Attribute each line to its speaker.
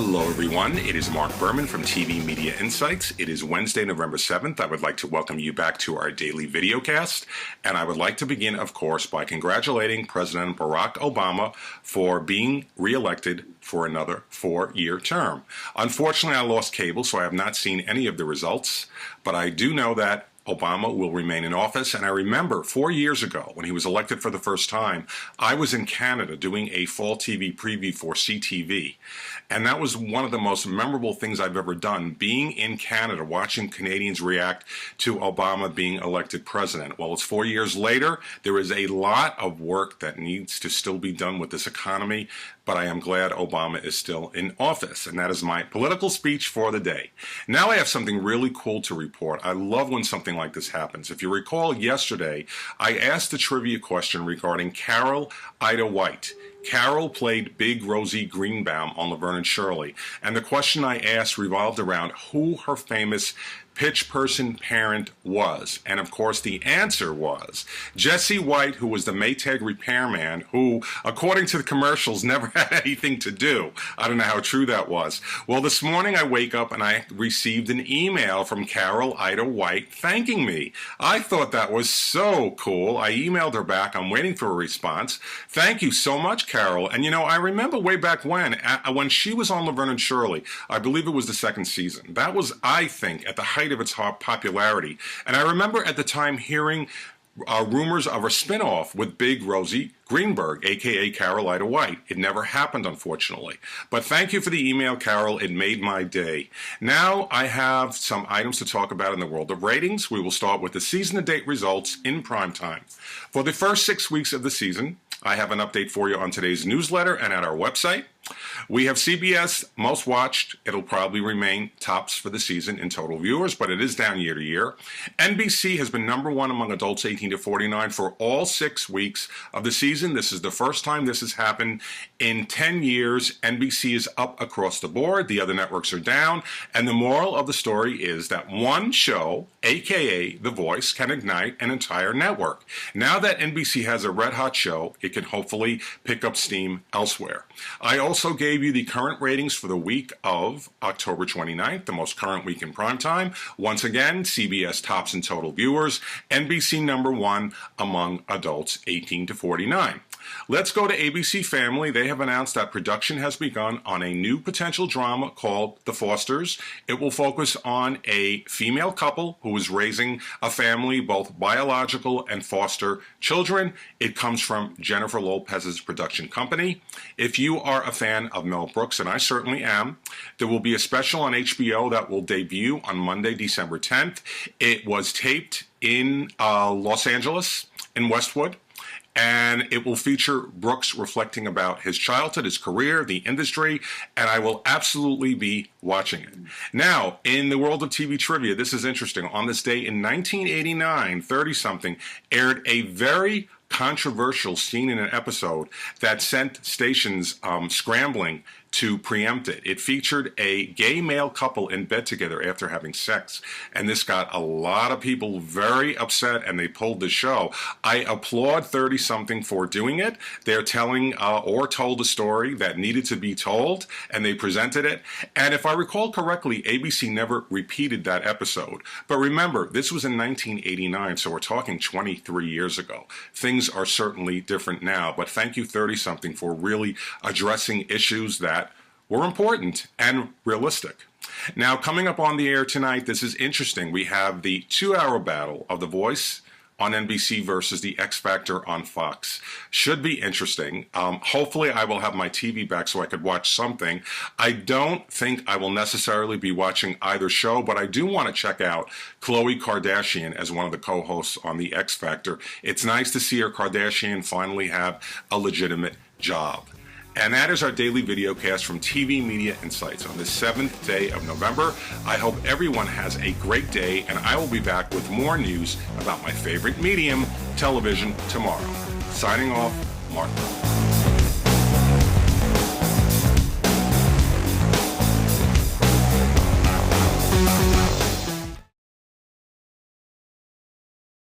Speaker 1: Hello everyone, it is Marc Berman from TV Media Insights. It is Wednesday, November 7th. I would like to welcome you back to our daily videocast. And I would like to begin, of course, by congratulating President Barack Obama for being reelected for another 4-year term. Unfortunately, I lost cable, so I have not seen any of the results. But I do know that Obama will remain in office. And I remember 4 years ago when he was elected for the first time, I was in Canada doing a fall TV preview for CTV. And that was one of the most memorable things I've ever done, being in Canada, watching Canadians react to Obama being elected president. Well, it's 4 years later. There is a lot of work that needs to still be done with this economy, but I am glad Obama is still in office. And that is my political speech for the day. Now I have something really cool to report. I love when something like this happens. If you recall yesterday, I asked a trivia question regarding Carole Ida White. Carole played Big Rosie Greenbaum on Laverne and Shirley, and the question I asked revolved around who her famous pitch person parent was. And of course the answer was Jesse White, who was the Maytag repairman who, according to the commercials, never had anything to do. I don't know how true that was. Well, this morning I wake up and I received an email from Carole Ida White thanking me. I thought that was so cool. I emailed her back. I'm waiting for a response. Thank you so much, Carole. And you know, I remember way back when she was on Laverne and Shirley, I believe it was the second season. That was, I think, at the height of its popularity. And I remember at the time hearing rumors of a spinoff with Big Rosie Greenberg, aka Carole Ida White. It never happened, unfortunately. But thank you for the email, Carole. It made my day. Now I have some items to talk about in the world of ratings. We will start with the season-to-date results in prime time. For the first 6 weeks of the season, I have an update for you on today's newsletter and at our website. We have CBS most watched. It'll probably remain tops for the season in total viewers, but it is down year to year. NBC has been number one among adults 18 to 49 for all 6 weeks of the season. This is the first time this has happened in 10 years. NBC is up across the board. The other networks are down. And the moral of the story is that one show, aka The Voice, can ignite an entire network. Now that NBC has a red-hot show, it can hopefully pick up steam elsewhere. I also gave you the current ratings for the week of October 29th, the most current week in primetime. Once again, CBS tops in total viewers, NBC number one among adults 18 to 49. Let's go to ABC Family. They have announced that production has begun on a new potential drama called The Fosters. It will focus on a female couple who is raising a family, both biological and foster children. It comes from Jennifer Lopez's production company. If you are a fan of Mel Brooks, and I certainly am, there will be a special on HBO that will debut on Monday, December 10th. It was taped in Los Angeles, in Westwood. And it will feature Brooks reflecting about his childhood, his career, the industry, and I will absolutely be watching it. Now, in the world of TV trivia, this is interesting. On this day in 1989, 30-something aired a very controversial scene in an episode that sent stations scrambling to preempt it. It featured a gay male couple in bed together after having sex, and this got a lot of people very upset, and they pulled the show. I applaud 30-something for doing it. They're telling or told a story that needed to be told, and they presented it. And if I recall correctly, ABC never repeated that episode. But remember, this was in 1989, so we're talking 23 years ago. Things are certainly different now, but thank you, 30-something, for really addressing issues that were important and realistic. Now, coming up on the air tonight, this is interesting. We have the 2-hour battle of The Voice on NBC versus the X Factor on Fox. Should be interesting. Hopefully I will have my TV back so I could watch something. I don't think I will necessarily be watching either show, but I do want to check out Khloe Kardashian as one of the co-hosts on the X Factor. It's nice to see her Kardashian finally have a legitimate job. And that is our daily video cast from TV Media Insights on the 7th day of November. I hope everyone has a great day, and I will be back with more news about my favorite medium, television, tomorrow. Signing off, Marc Berman.